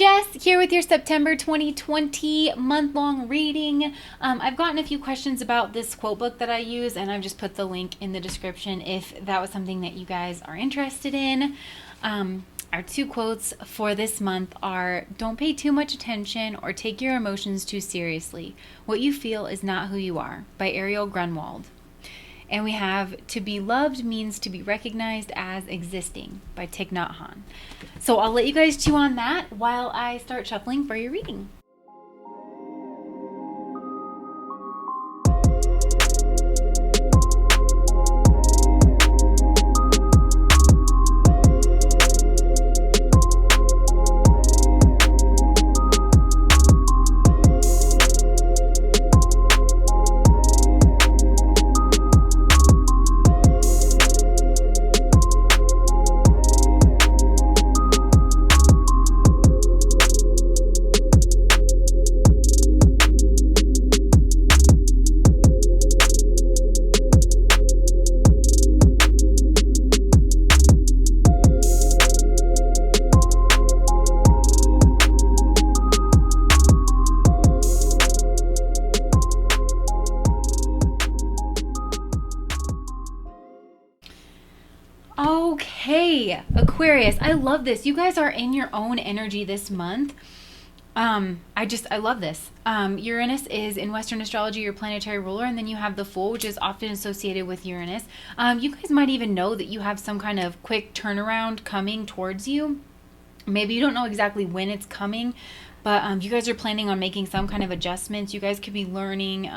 Jess here with your September 2020 month-long reading. I've gotten a few questions about this quote book that I use, and I've just put the link in the description if that was something that you guys are interested in. Our two quotes for this month are, "Don't pay too much attention or take your emotions too seriously. What you feel is not who you are," by Ariel Grunwald. And we have "To be loved means to be recognized as existing," by Thich Nhat Hanh. So I'll let you guys chew on that while I start shuffling for your reading. Okay, Aquarius, I love this. You guys are in your own energy this month. I love this. Uranus is in Western astrology your planetary ruler, and then you have the Fool, which is often associated with Uranus. You guys might even know that you have some kind of quick turnaround coming towards you. Maybe you don't know exactly when it's coming, but you guys are planning on making some kind of adjustments. You guys could be learning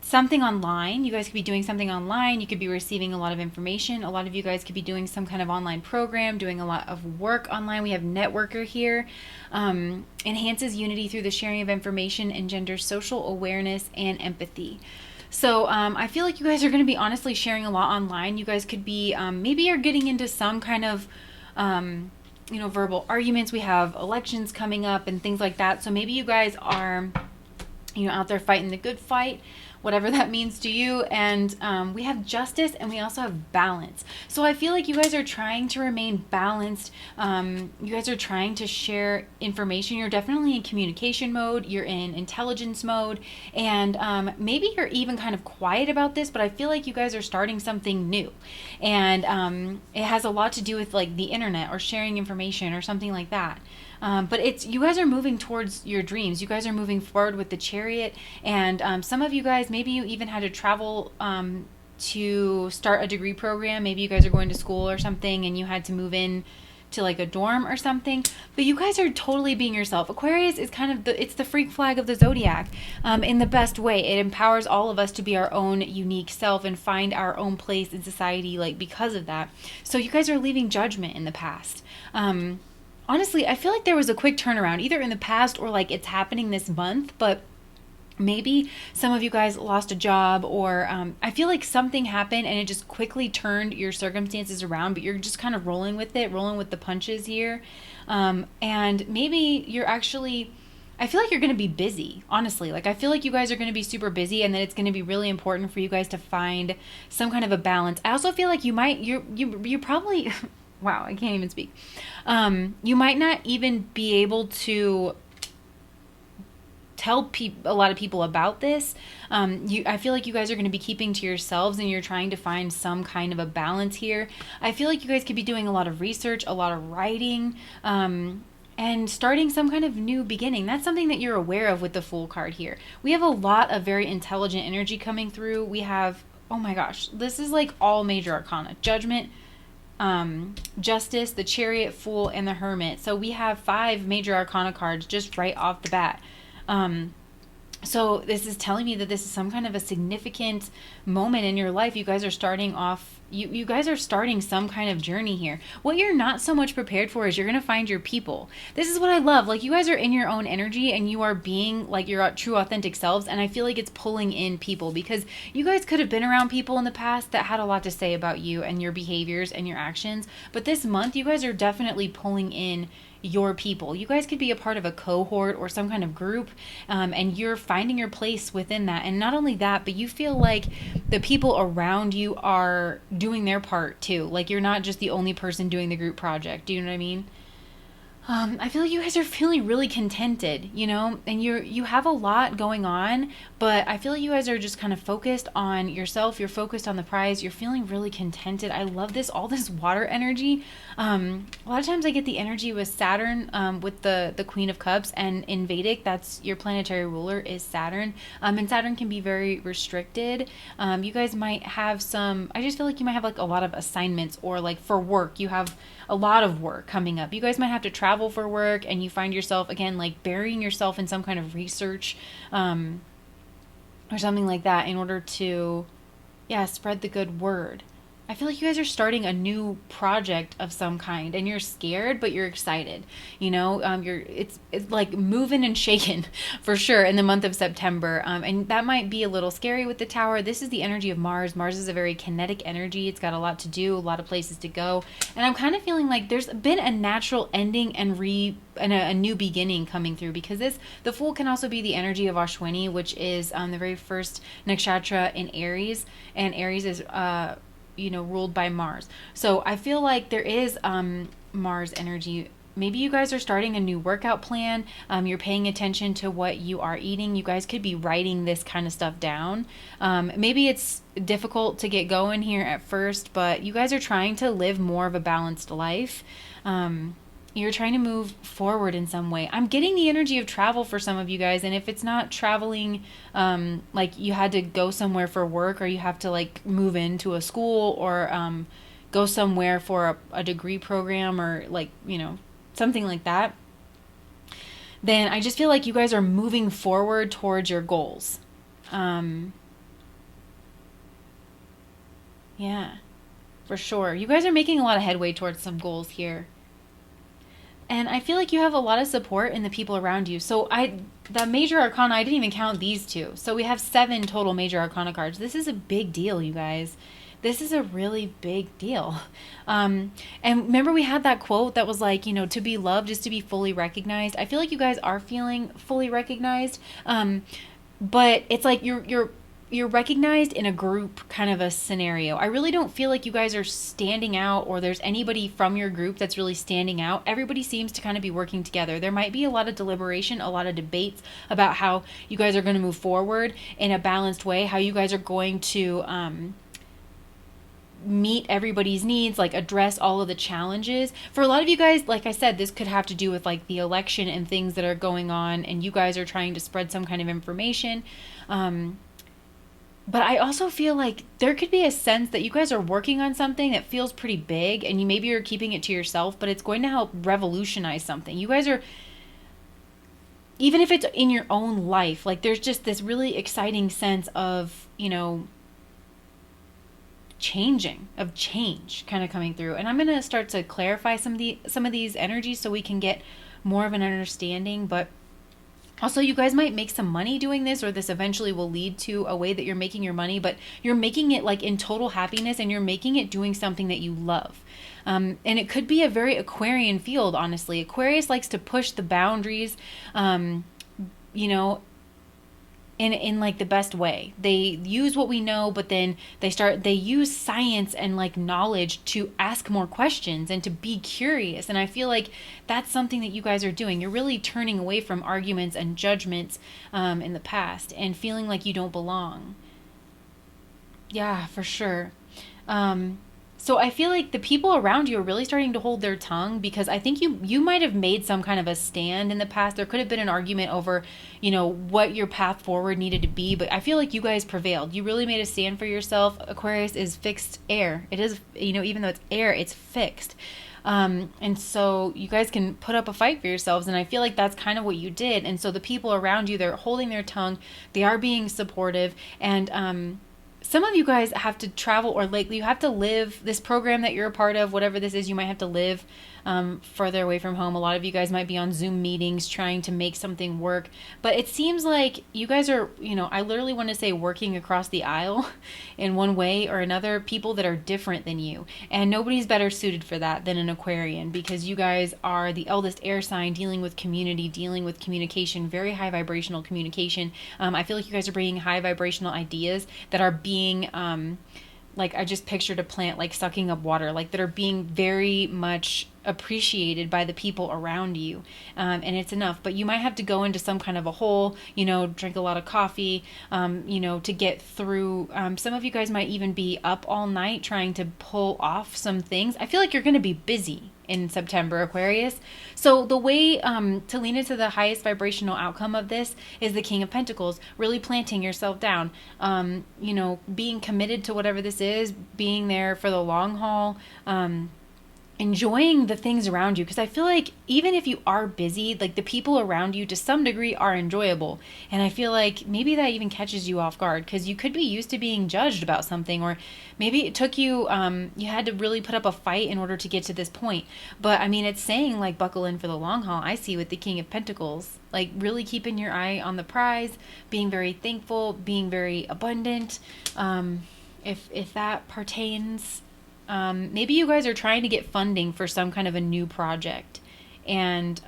something online. You guys could be doing something online. You could be receiving a lot of information. A lot of you guys could be doing some kind of online program, doing a lot of work online. We have networker here. Enhances unity through the sharing of information, engenders social awareness and empathy. So I feel like you guys are going to be honestly sharing a lot online. You guys could be, maybe you're getting into some kind of, verbal arguments. We have elections coming up and things like that. So maybe you guys are, out there fighting the good fight, whatever that means to you. And we have justice, and we also have balance. So I feel like you guys are trying to remain balanced. You guys are trying to share information. You're definitely in communication mode. You're in intelligence mode. And maybe you're even kind of quiet about this, but I feel like you guys are starting something new. And it has a lot to do with like the internet or sharing information or something like that. But you guys are moving towards your dreams. You guys are moving forward with the chariot, and some of you guys, maybe you even had to travel to start a degree program. Maybe you guys are going to school or something, and you had to move in to like a dorm or something. But you guys are totally being yourself. Aquarius is kind of it's the freak flag of the zodiac in the best way. It empowers all of us to be our own unique self and find our own place in society, like because of that. So you guys are leaving judgment in the past. Honestly, I feel like there was a quick turnaround, either in the past or like it's happening this month, but maybe some of you guys lost a job, or I feel like something happened and it just quickly turned your circumstances around, but you're just kind of rolling with it, rolling with the punches here. And maybe you're actually, I feel like you're going to be busy, honestly. Like I feel like you guys are going to be super busy, and then it's going to be really important for you guys to find some kind of a balance. I also feel like you probably... Wow, I can't even speak. You might not even be able to tell a lot of people about this. I feel like you guys are going to be keeping to yourselves, and you're trying to find some kind of a balance here. I feel like you guys could be doing a lot of research, a lot of writing, and starting some kind of new beginning. That's something that you're aware of with the Fool card here. We have a lot of very intelligent energy coming through. We have, oh my gosh, this is like all major arcana. Judgment, Justice, the Chariot, Fool, and the Hermit. So we have 5 major arcana cards just right off the bat. So this is telling me that this is some kind of a significant moment in your life. You guys are starting off, you guys are starting some kind of journey here. What you're not so much prepared for is you're going to find your people. This is what I love. Like you guys are in your own energy, and you are being like your true authentic selves. And I feel like it's pulling in people, because you guys could have been around people in the past that had a lot to say about you and your behaviors and your actions. But this month, you guys are definitely pulling in your people. You guys could be a part of a cohort or some kind of group, and you're finding your place within that. And not only that, but you feel like the people around you are doing their part too. Like you're not just the only person doing the group project. Do you know what I mean? I feel like you guys are feeling really contented, and you have a lot going on, but I feel like you guys are just kind of focused on yourself. You're focused on the prize. You're feeling really contented. I love this, all this water energy. A lot of times I get the energy with Saturn, with the Queen of Cups, and in Vedic, that's your planetary ruler is Saturn. And Saturn can be very restricted. You guys might have I just feel like you might have like a lot of assignments, or like for work, you have a lot of work coming up. You guys might have to travel for work, and you find yourself again like burying yourself in some kind of research, or something like that, in order to spread the good word. I feel like you guys are starting a new project of some kind, and you're scared, but you're excited. It's like moving and shaking for sure in the month of September. And that might be a little scary with the Tower. This is the energy of Mars. Mars is a very kinetic energy. It's got a lot to do, a lot of places to go. And I'm kind of feeling like there's been a natural ending and a new beginning coming through, because the Fool can also be the energy of Ashwini, which is the very first nakshatra in Aries, and Aries is ruled by Mars. So I feel like there is Mars energy. Maybe you guys are starting a new workout plan. You're paying attention to what you are eating. You guys could be writing this kind of stuff down. Maybe it's difficult to get going here at first, but you guys are trying to live more of a balanced life. You're trying to move forward in some way. I'm getting the energy of travel for some of you guys. And if it's not traveling, like you had to go somewhere for work, or you have to like move into a school, or go somewhere for a degree program, or like, something like that, then I just feel like you guys are moving forward towards your goals. Yeah, for sure. You guys are making a lot of headway towards some goals here. And I feel like you have a lot of support in the people around you. So the major arcana, I didn't even count these two. So we have 7 total major arcana cards. This is a big deal, you guys. This is a really big deal. And remember we had that quote that was like, to be loved is to be fully recognized. I feel like you guys are feeling fully recognized. But it's like you're recognized in a group kind of a scenario. I really don't feel like you guys are standing out, or there's anybody from your group that's really standing out. Everybody seems to kind of be working together. There might be a lot of deliberation, a lot of debates about how you guys are going to move forward in a balanced way, how you guys are going to meet everybody's needs, like address all of the challenges. For a lot of you guys, like I said, this could have to do with like the election and things that are going on, and you guys are trying to spread some kind of information. But I also feel like there could be a sense that you guys are working on something that feels pretty big, and maybe you're keeping it to yourself, but it's going to help revolutionize something. You guys are, even if it's in your own life, like there's just this really exciting sense of, change kind of coming through. And I'm going to start to clarify some of these energies so we can get more of an understanding. But also, you guys might make some money doing this, or this eventually will lead to a way that you're making your money, but you're making it like in total happiness, and you're making it doing something that you love. And it could be a very Aquarian field, honestly. Aquarius likes to push the boundaries, in like the best way. They use what we know, but then they use science and like knowledge to ask more questions and to be curious. And I feel like that's something that you guys are doing. You're really turning away from arguments and judgments in the past, and feeling like you don't belong. Yeah, for sure. So I feel like the people around you are really starting to hold their tongue, because I think you might have made some kind of a stand in the past. There could have been an argument over, what your path forward needed to be, but I feel like you guys prevailed. You really made a stand for yourself. Aquarius is fixed air. It is, even though it's air, it's fixed. And so you guys can put up a fight for yourselves, and I feel like that's kind of what you did. And so the people around you, they're holding their tongue. They are being supportive, and some of you guys have to travel, or like you have to live this program that you're a part of, whatever this is. You might have to live further away from home. A lot of you guys might be on Zoom meetings trying to make something work, but it seems like you guys are, I literally want to say working across the aisle in one way or another, people that are different than you, and nobody's better suited for that than an Aquarian, because you guys are the eldest air sign, dealing with community, dealing with communication, very high vibrational communication. I feel like you guys are bringing high vibrational ideas that are being like, I just pictured a plant like sucking up water, like that are being very much appreciated by the people around you, and it's enough. But you might have to go into some kind of a hole, drink a lot of coffee, to get through. Some of you guys might even be up all night trying to pull off some things. I feel like you're going to be busy in September, Aquarius. So the way to lean into the highest vibrational outcome of this is the King of Pentacles, really planting yourself down, being committed to whatever this is, being there for the long haul, enjoying the things around you. Because I feel like even if you are busy, like the people around you to some degree are enjoyable. And I feel like maybe that even catches you off guard, because you could be used to being judged about something, or maybe it took you, you had to really put up a fight in order to get to this point. But I mean, it's saying like buckle in for the long haul. I see with the King of Pentacles, like really keeping your eye on the prize, being very thankful, being very abundant. If that pertains, maybe you guys are trying to get funding for some kind of a new project, and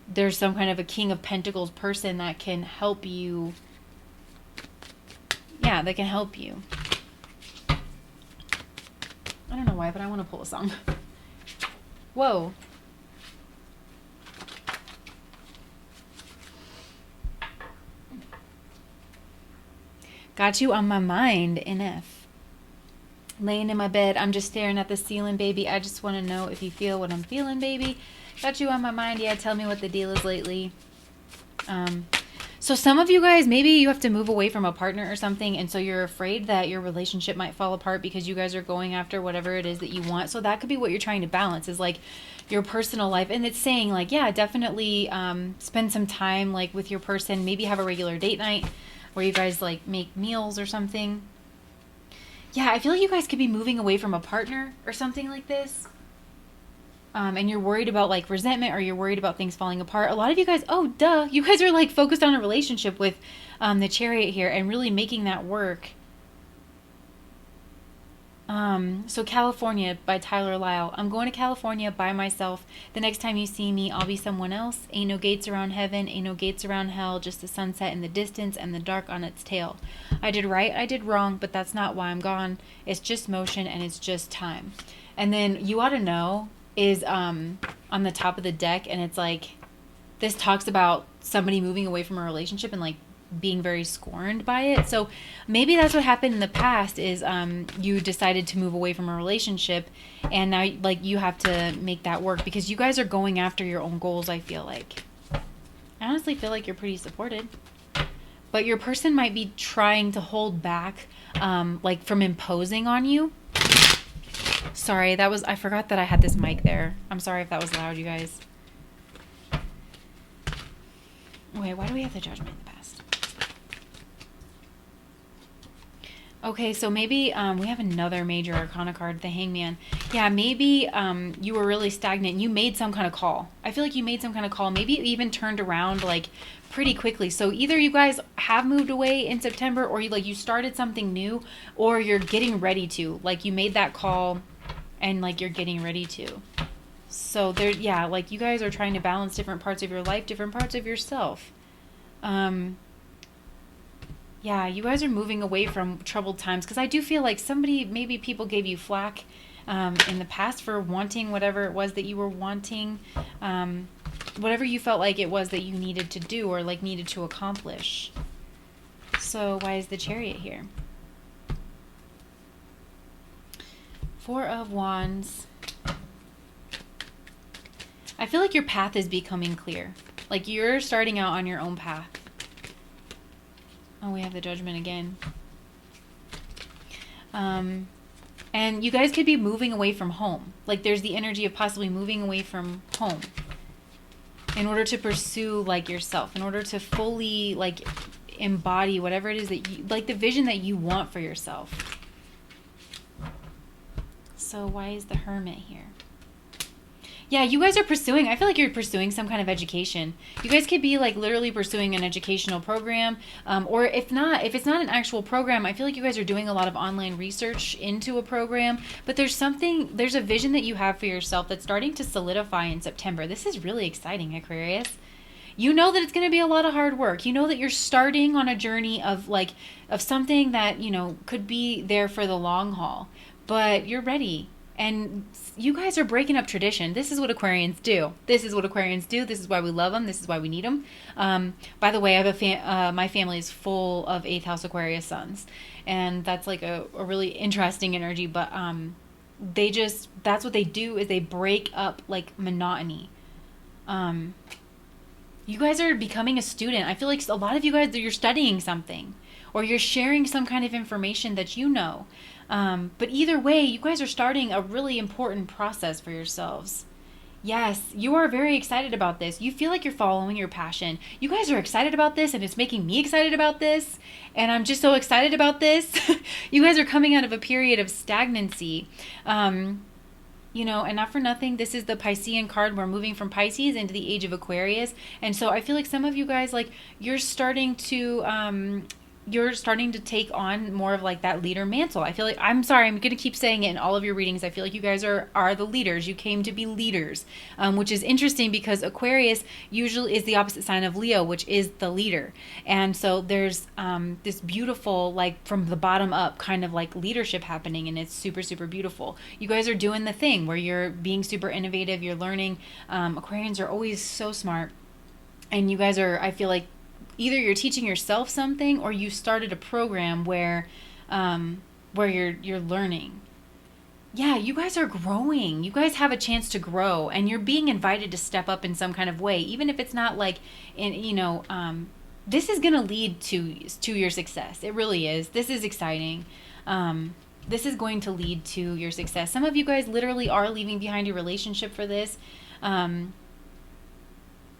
there's some kind of a King of Pentacles person that can help you. Yeah, that can help you. I don't know why, but I want to pull a song. Whoa. Got you on my mind, NF. Laying in my bed, I'm just staring at the ceiling, baby. I just want to know if you feel what I'm feeling, baby. Got you on my mind. Yeah, tell me what the deal is lately. So some of you guys, maybe you have to move away from a partner or something, and so you're afraid that your relationship might fall apart because you guys are going after whatever it is that you want. So that could be what you're trying to balance, is like your personal life. And it's saying like, yeah, definitely spend some time like with your person. Maybe have a regular date night where you guys like make meals or something. Yeah, I feel like you guys could be moving away from a partner or something like this. And you're worried about like resentment, or you're worried about things falling apart. A lot of you guys, you guys are like focused on a relationship with the Chariot here and really making that work. So California by Tyler Lyle. I'm going to California by myself. The next time you see me, I'll be someone else. Ain't no gates around heaven, ain't no gates around hell, just the sunset in the distance and the dark on its tail. I did right, I did wrong, but that's not why I'm gone. It's just motion and it's just time. And then You Ought to Know is on the top of the deck, and it's like, this talks about somebody moving away from a relationship and like being very scorned by it. So maybe that's what happened in the past, is you decided to move away from a relationship, and now like you have to make that work because you guys are going after your own goals. I feel like, I honestly feel like you're pretty supported, but your person might be trying to hold back like from imposing on you. Sorry, I forgot that I had this mic there. I'm sorry if that was loud, you guys. Wait, why do we have the Judgment in the past? Okay, so maybe we have another major arcana card, the Hangman. Yeah, maybe you were really stagnant. You made some kind of call. I feel like you made some kind of call. Maybe it even turned around like pretty quickly. So either you guys have moved away in September, or you started something new, or you're getting ready to. Like you made that call and like you're getting ready to. So there, yeah, like you guys are trying to balance different parts of your life, different parts of yourself. Yeah, you guys are moving away from troubled times, because I do feel like maybe people gave you flack in the past for wanting whatever it was that you were wanting, whatever you felt like it was that you needed to do or like needed to accomplish. So why is the Chariot here? Four of Wands. I feel like your path is becoming clear. Like you're starting out on your own path. Oh, we have the Judgment again. And you guys could be moving away from home. Like there's the energy of possibly moving away from home in order to pursue like yourself, in order to fully like embody whatever it is that you, like the vision that you want for yourself. So why is the Hermit here? Yeah, you guys are pursuing, I feel like you're pursuing some kind of education. You guys could be like literally pursuing an educational program. Or if it's not an actual program, I feel like you guys are doing a lot of online research into a program. But there's a vision that you have for yourself that's starting to solidify in September. This is really exciting, Aquarius. You know that it's going to be a lot of hard work. You know that you're starting on a journey of something that, could be there for the long haul. But you're ready. And you guys are breaking up tradition. This is what Aquarians do. This is what Aquarians do. This is why we love them. This is why we need them. By the way, I have my family is full of 8th house Aquarius suns. And that's like a really interesting energy. But that's what they do, is they break up like monotony. You guys are becoming a student. I feel like a lot of you guys, you're studying something, or you're sharing some kind of information that you know. But either way, you guys are starting a really important process for yourselves. Yes, you are very excited about this. You feel like you're following your passion. You guys are excited about this, and it's making me excited about this. And I'm just so excited about this. You guys are coming out of a period of stagnancy. You know, and not for nothing, this is the Piscean card. We're moving from Pisces into the age of Aquarius. And so I feel like some of you guys, like, you're starting to take on more of like that leader mantle. I feel like, I'm sorry, I'm going to keep saying it in all of your readings. I feel like you guys are the leaders. You came to be leaders, which is interesting because Aquarius usually is the opposite sign of Leo, which is the leader. And so there's this beautiful, like from the bottom up kind of like leadership happening. And it's super, super beautiful. You guys are doing the thing where you're being super innovative. You're learning. Aquarians are always so smart. And you guys are, I feel like, either you're teaching yourself something, or you started a program where you're learning. Yeah, you guys are growing. You guys have a chance to grow, and you're being invited to step up in some kind of way, even if it's not like this is going to lead to your success. It really is. This is exciting. This is going to lead to your success. Some of you guys literally are leaving behind your relationship for this.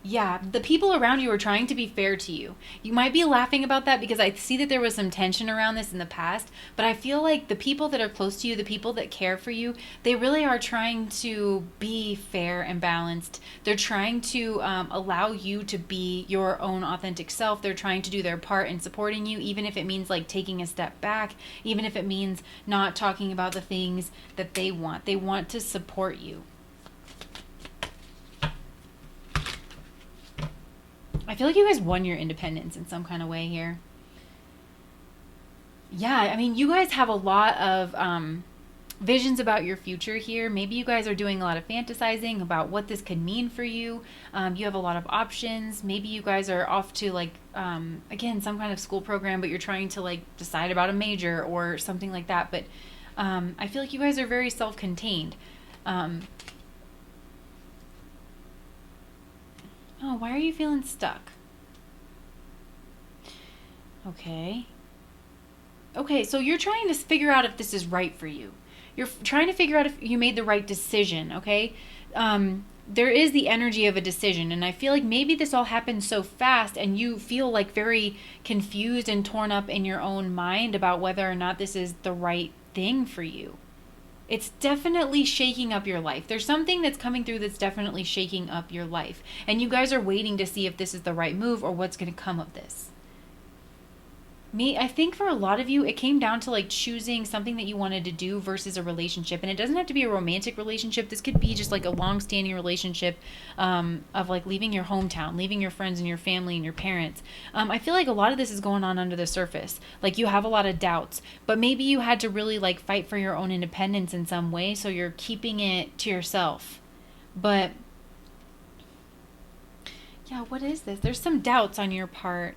Yeah, the people around you are trying to be fair to you. You might be laughing about that because I see that there was some tension around this in the past, but I feel like the people that are close to you, the people that care for you, they really are trying to be fair and balanced. They're trying to allow you to be your own authentic self. They're trying to do their part in supporting you, even if it means like taking a step back, even if it means not talking about the things that they want. They want to support you. I feel like you guys won your independence in some kind of way here. Yeah, I mean, you guys have a lot of visions about your future here. Maybe you guys are doing a lot of fantasizing about what this could mean for you. You have a lot of options. Maybe you guys are off to like, again, some kind of school program, but you're trying to like decide about a major or something like that. But I feel like you guys are very self-contained. Oh, why are you feeling stuck? Okay. Okay, so you're trying to figure out if this is right for you. You're trying to figure out if you made the right decision, okay? There is the energy of a decision, and I feel like maybe this all happened so fast and you feel like very confused and torn up in your own mind about whether or not this is the right thing for you. It's definitely shaking up your life. There's something that's coming through that's definitely shaking up your life. And you guys are waiting to see if this is the right move or what's going to come of this. I think for a lot of you, it came down to like choosing something that you wanted to do versus a relationship. And it doesn't have to be a romantic relationship. This could be just like a long-standing relationship of like leaving your hometown, leaving your friends and your family and your parents. I feel like a lot of this is going on under the surface. Like you have a lot of doubts, but maybe you had to really like fight for your own independence in some way. So you're keeping it to yourself. But yeah, what is this? There's some doubts on your part.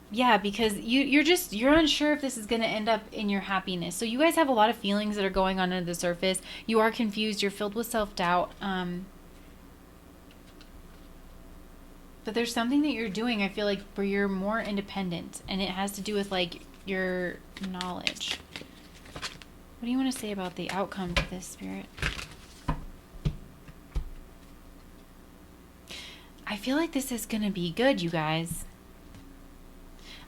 Yeah, because you're unsure if this is going to end up in your happiness. So you guys have a lot of feelings that are going on under the surface. You are confused. You're filled with self-doubt. But there's something that you're doing, I feel like, where you're more independent. And it has to do with, like, your knowledge. What do you want to say about the outcome to this, Spirit? I feel like this is going to be good, you guys.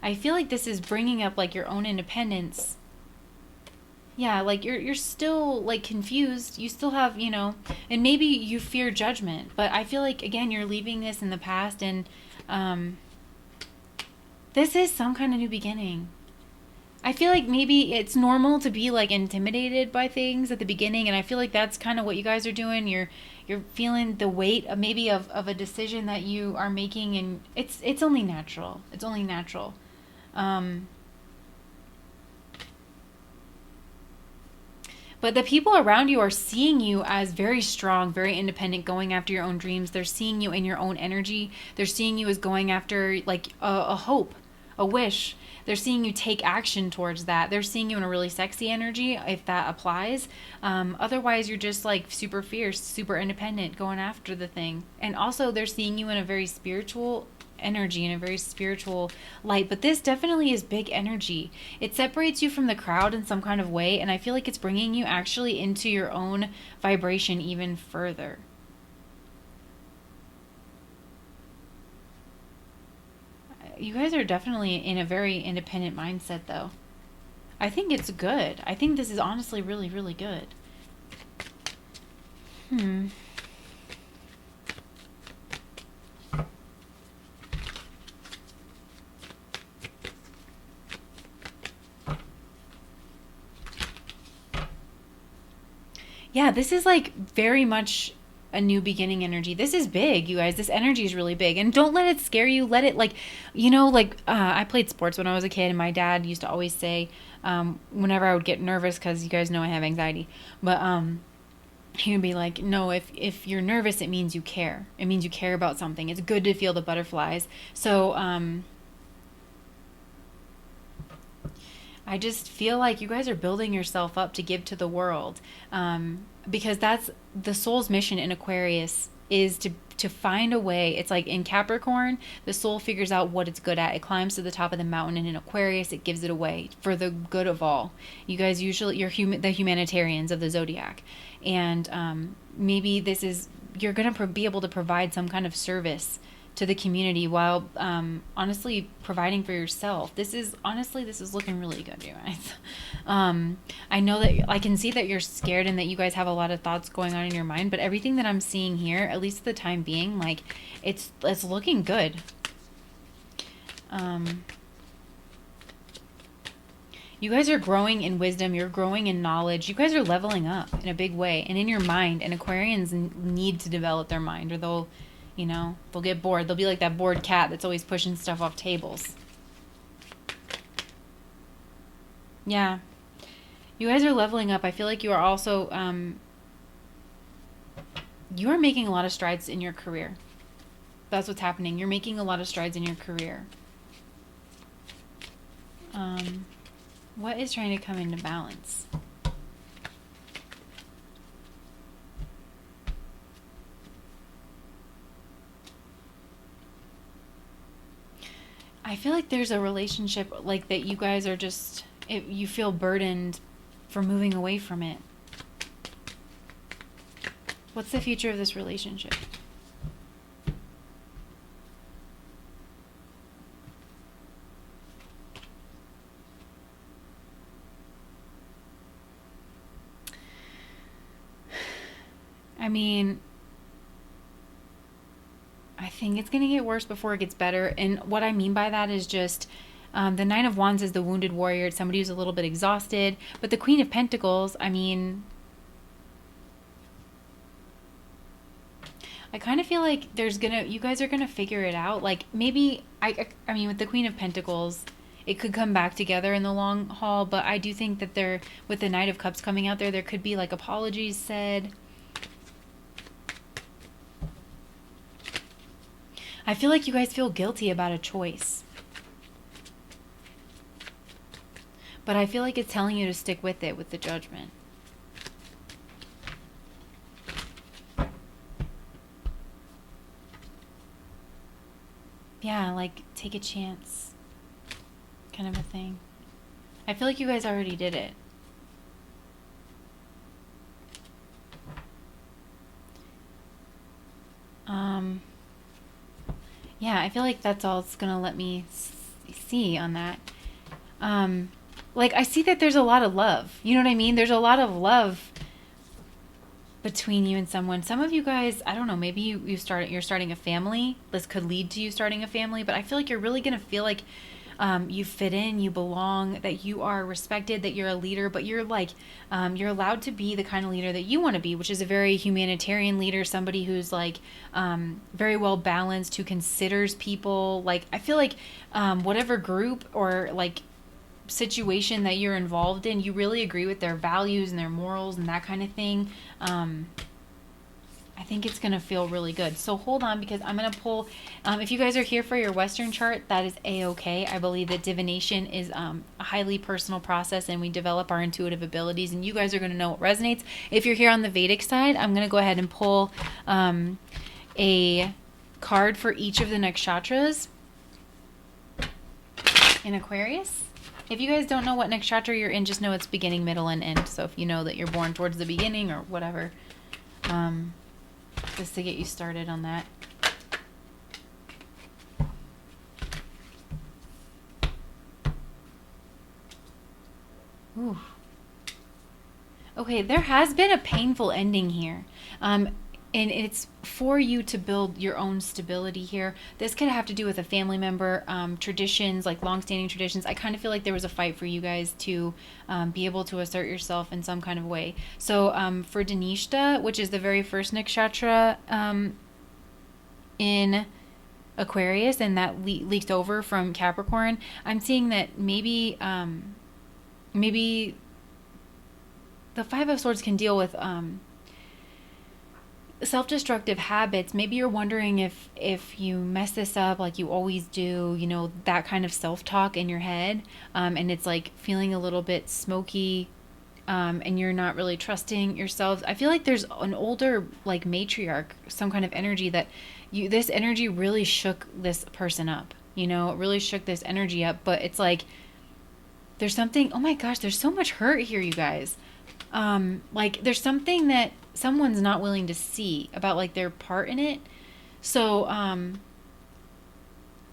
I feel like this is bringing up like your own independence. Yeah, like you're still like confused. You still have, and maybe you fear judgment, but I feel like again you're leaving this in the past and this is some kind of new beginning. I feel like maybe it's normal to be like intimidated by things at the beginning, and I feel like that's kind of what you guys are doing. You're feeling the weight of maybe of a decision that you are making, and it's only natural. It's only natural. But the people around you are seeing you as very strong, very independent, going after your own dreams. They're seeing you in your own energy. They're seeing you as going after like a hope, a wish. They're seeing you take action towards that. They're seeing you in a really sexy energy, if that applies. Otherwise, you're just like super fierce, super independent, going after the thing. And also, they're seeing you in a very spiritual energy, in a very spiritual light. But this definitely is big energy. It separates you from the crowd in some kind of way, and I feel like it's bringing you actually into your own vibration even further. You guys are definitely in a very independent mindset, though. I think it's good. I think this is honestly really, really good. Yeah, this is like very much a new beginning energy. This is big, you guys. This energy is really big. And don't let it scare you. Let it like, I played sports when I was a kid, and my dad used to always say, whenever I would get nervous, because you guys know I have anxiety, but he would be like, no, if you're nervous, it means you care. It means you care about something. It's good to feel the butterflies. So, I just feel like you guys are building yourself up to give to the world, because that's the soul's mission in Aquarius, is to find a way. It's like in Capricorn, the soul figures out what it's good at. It climbs to the top of the mountain, and in Aquarius, it gives it away for the good of all. You guys usually, you're the humanitarians of the zodiac, and maybe this is, you're going to be able to provide some kind of service to the community while honestly providing for yourself. This is looking really good, you guys. I know that I can see that you're scared and that you guys have a lot of thoughts going on in your mind, but everything that I'm seeing here, at least at the time being, like it's looking good. You guys are growing in wisdom. You're growing in knowledge. You guys are leveling up in a big way, and in your mind. And Aquarians need to develop their mind, or they'll get bored. They'll be like that bored cat that's always pushing stuff off tables. Yeah. You guys are leveling up. I feel like you are also, you are making a lot of strides in your career. That's what's happening. You're making a lot of strides in your career. What is trying to come into balance? I feel like there's a relationship like that you guys are just, you feel burdened for moving away from it. What's the future of this relationship? I mean, I think it's going to get worse before it gets better. And what I mean by that is just the Nine of Wands is the wounded warrior. It's somebody who's a little bit exhausted. But the Queen of Pentacles, I mean, I kind of feel like you guys are going to figure it out. Like maybe, I mean, with the Queen of Pentacles, it could come back together in the long haul. But I do think that with the Knight of Cups coming out there could be like apologies said. I feel like you guys feel guilty about a choice. But I feel like it's telling you to stick with it with the Judgment. Yeah, like take a chance kind of a thing. I feel like you guys already did it. Yeah, I feel like that's all it's going to let me see on that. Like, I see that there's a lot of love. You know what I mean? There's a lot of love between you and someone. Some of you guys, I don't know, maybe you're starting a family. This could lead to you starting a family, but I feel like you're really going to feel like you fit in, you belong, that you are respected, that you're a leader, but you're like, you're allowed to be the kind of leader that you want to be, which is a very humanitarian leader, somebody who's like very well balanced, who considers people. Like, I feel like whatever group or like situation that you're involved in, you really agree with their values and their morals and that kind of thing, I think it's going to feel really good. So hold on, because I'm going to pull, if you guys are here for your Western chart, that is A-okay. I believe that divination is a highly personal process, and we develop our intuitive abilities, and you guys are going to know what resonates. If you're here on the Vedic side, I'm going to go ahead and pull a card for each of the nakshatras in Aquarius. If you guys don't know what nakshatra you're in, just know it's beginning, middle, and end. So if you know that you're born towards the beginning or whatever, just to get you started on that. Ooh. Okay, there has been a painful ending here. And it's for you to build your own stability here. This could have to do with a family member, traditions, like long-standing traditions. I kind of feel like there was a fight for you guys to be able to assert yourself in some kind of way. So for Dhanishta, which is the very first nakshatra in Aquarius, and that leaked over from Capricorn, I'm seeing that maybe the Five of Swords can deal with self-destructive habits. Maybe you're wondering if you mess this up like you always do, you know, that kind of self-talk in your head, and it's like feeling a little bit smoky, and you're not really trusting yourselves. I feel like there's an older, like, matriarch, some kind of energy that this energy really shook this person up, you know, it really shook this energy up. But it's like there's something, oh my gosh, there's so much hurt here, you guys. Like there's something that someone's not willing to see about, like, their part in it. So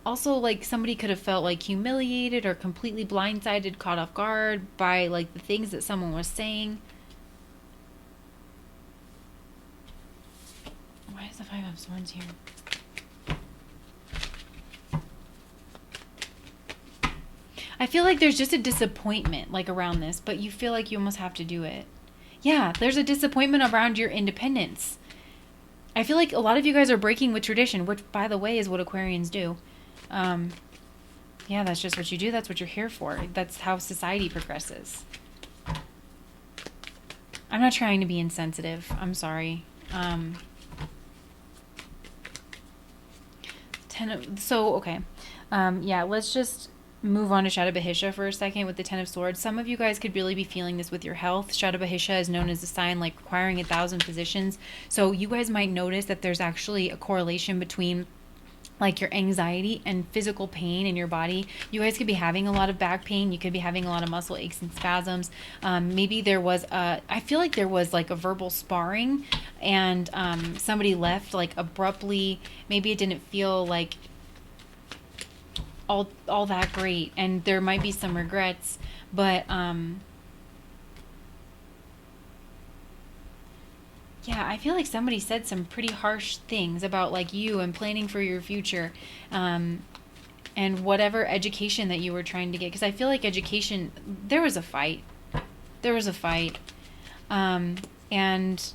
also, like, somebody could have felt like humiliated or completely blindsided, caught off guard by, like, the things that someone was saying. Why is the Five of Swords here? I feel like there's just a disappointment, like, around this, but you feel like you almost have to do it. Yeah, there's a disappointment around your independence. I feel like a lot of you guys are breaking with tradition, which, by the way, is what Aquarians do. Yeah, that's just what you do. That's what you're here for. That's how society progresses. I'm not trying to be insensitive. I'm sorry. Okay. Yeah, let's just move on to Shadabhahisha for a second with the Ten of Swords. Some of you guys could really be feeling this with your health. Shadabhahisha is known as a sign like requiring 1,000 physicians. So you guys might notice that there's actually a correlation between, like, your anxiety and physical pain in your body. You guys could be having a lot of back pain. You could be having a lot of muscle aches and spasms. Maybe there was I feel like there was, like, a verbal sparring, and somebody left, like, abruptly. Maybe it didn't feel like all that great, and there might be some regrets, but yeah, I feel like somebody said some pretty harsh things about, like, you and planning for your future, and whatever education that you were trying to get, because I feel like education, there was a fight, and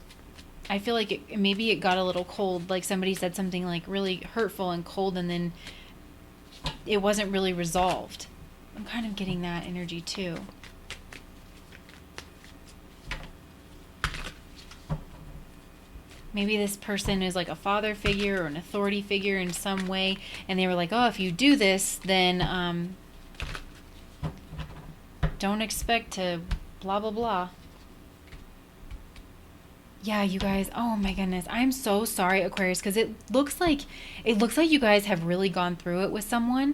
I feel like maybe it got a little cold, like somebody said something, like, really hurtful and cold, and then it wasn't really resolved. I'm kind of getting that energy too. Maybe this person is like a father figure or an authority figure in some way, and they were like, oh, if you do this, then don't expect to blah blah blah. Yeah, you guys, oh my goodness, I'm so sorry, Aquarius, because it looks like you guys have really gone through it with someone,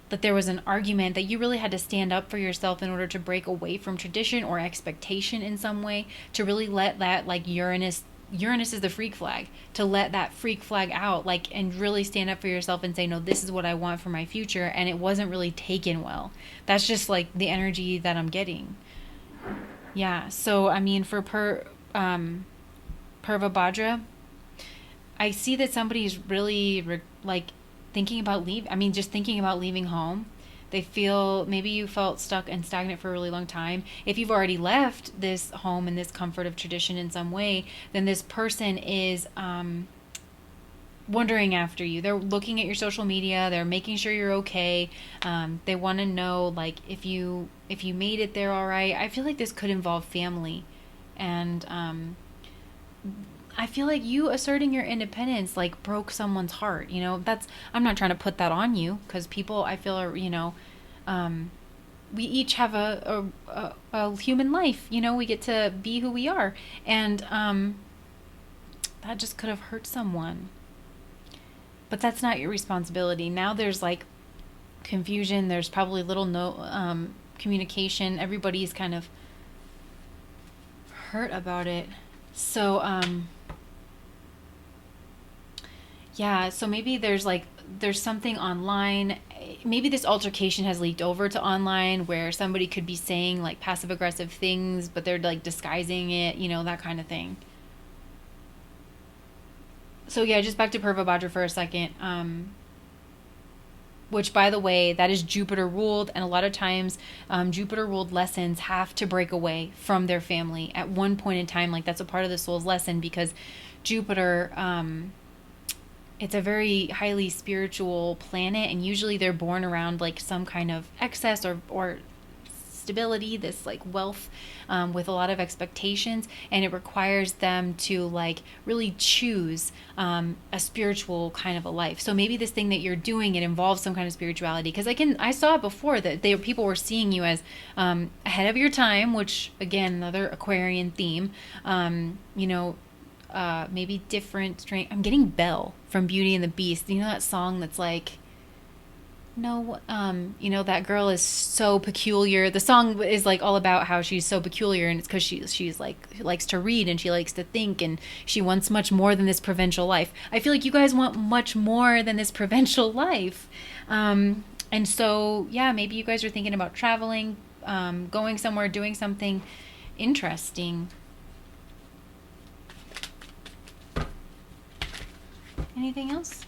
that there was an argument, that you really had to stand up for yourself in order to break away from tradition or expectation in some way, to really let that, like, Uranus is the freak flag, to let that freak flag out, like, and really stand up for yourself and say, no, this is what I want for my future, and it wasn't really taken well. That's just, like, the energy that I'm getting. Yeah, so, I mean, for Purvabhadra, I see that somebody's really thinking about thinking about leaving home. They feel, maybe you felt stuck and stagnant for a really long time. If you've already left this home and this comfort of tradition in some way, then this person is wondering after you. They're looking at your social media. They're making sure you're okay. They want to know like if you made it there all right. I feel like this could involve family, and I feel like you asserting your independence like broke someone's heart. You know, that's, I'm not trying to put that on you, because people, I feel, are, we each have a human life. You know, we get to be who we are, and that just could have hurt someone. But that's not your responsibility. Now there's like confusion. There's probably little communication. Everybody's kind of hurt about it. So yeah, so maybe there's something online. Maybe this altercation has leaked over to online, where somebody could be saying like passive aggressive things, but they're like disguising it, you know, that kind of thing. So yeah, just back to Purvabhadra for a second. Which, by the way, that is Jupiter ruled, and a lot of times Jupiter ruled lessons have to break away from their family at one point in time. Like, that's a part of the soul's lesson, because Jupiter, it's a very highly spiritual planet, and usually they're born around like some kind of excess or stability, this like wealth, with a lot of expectations, and it requires them to like really choose a spiritual kind of a life. So maybe this thing that you're doing, it involves some kind of spirituality, because I saw it before that people were seeing you as ahead of your time, which again, another Aquarian theme. Maybe different strength. I'm getting Belle from Beauty and the Beast. You know that song that's like, no, that girl is so peculiar. The song is like all about how she's so peculiar, and it's because she's like likes to read, and she likes to think, and she wants much more than this provincial life. I feel like you guys want much more than this provincial life, and so yeah, maybe you guys are thinking about traveling, going somewhere, doing something interesting. Anything else?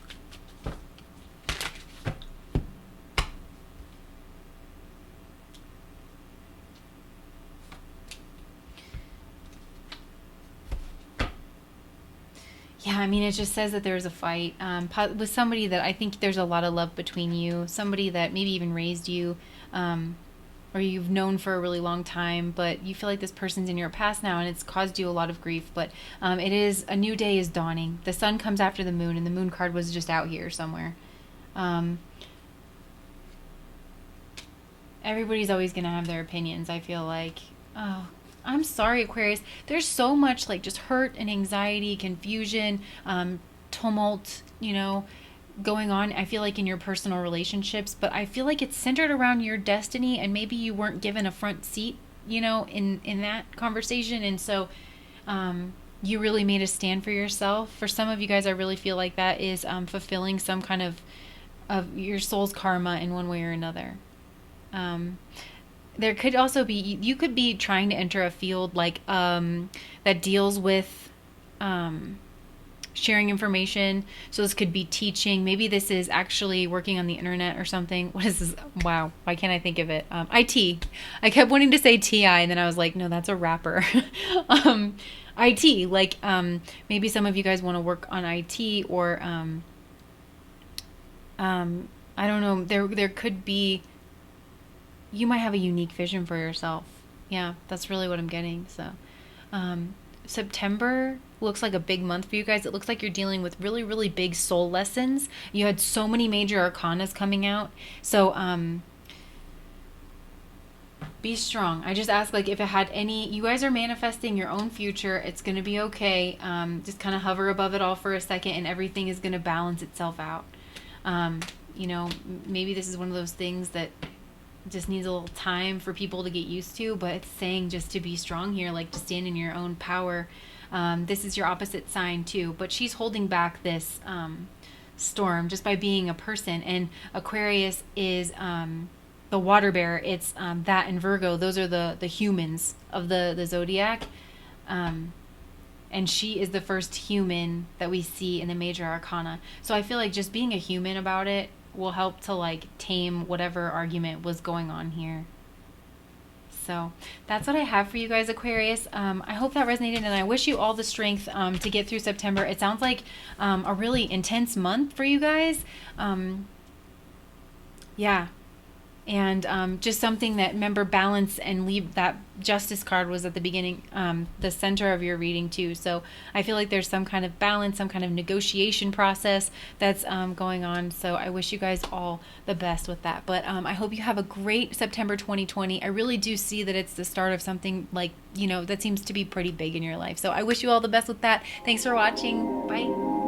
Yeah, I mean, it just says that there's a fight with somebody that I think there's a lot of love between you, somebody that maybe even raised you, or you've known for a really long time, but you feel like this person's in your past now, and it's caused you a lot of grief. But it is, a new day is dawning. The sun comes after the moon, and the moon card was just out here somewhere. Everybody's always going to have their opinions, I feel like. Oh, I'm sorry, Aquarius. There's so much like just hurt and anxiety, confusion, tumult, going on, I feel like, in your personal relationships, but I feel like it's centered around your destiny, and maybe you weren't given a front seat, in that conversation. And so you really made a stand for yourself. For some of you guys, I really feel like that is fulfilling some kind of your soul's karma in one way or another. There could also be, you could be trying to enter a field like that deals with sharing information. So this could be teaching. Maybe this is actually working on the internet or something. What is this? Wow. Why can't I think of it? IT. I kept wanting to say TI, and then I was like, no, that's a rapper. IT. Like maybe some of you guys want to work on IT, or I don't know. There could be, you might have a unique vision for yourself. Yeah, that's really what I'm getting. So September looks like a big month for you guys. It looks like you're dealing with really, really big soul lessons. You had so many major arcanas coming out. So be strong. I just ask, like, if it had any, you guys are manifesting your own future. It's going to be okay. Just kind of hover above it all for a second, and everything is going to balance itself out. Maybe this is one of those things that just needs a little time for people to get used to, but it's saying just to be strong here, like to stand in your own power. This is your opposite sign too, but she's holding back this storm just by being a person. And Aquarius is the water bearer. It's that and Virgo. Those are the humans of the zodiac. And she is the first human that we see in the major arcana. So I feel like just being a human about it will help to like tame whatever argument was going on here. So that's what I have for you guys, Aquarius. I hope that resonated, and I wish you all the strength to get through September. It sounds like a really intense month for you guys. Yeah. And just something that, remember, balance and leave. That justice card was at the beginning, the center of your reading too. So I feel like there's some kind of balance, some kind of negotiation process that's going on. So I wish you guys all the best with that. But I hope you have a great September 2020. I really do see that it's the start of something, like, that seems to be pretty big in your life. So I wish you all the best with that. Thanks for watching. Bye.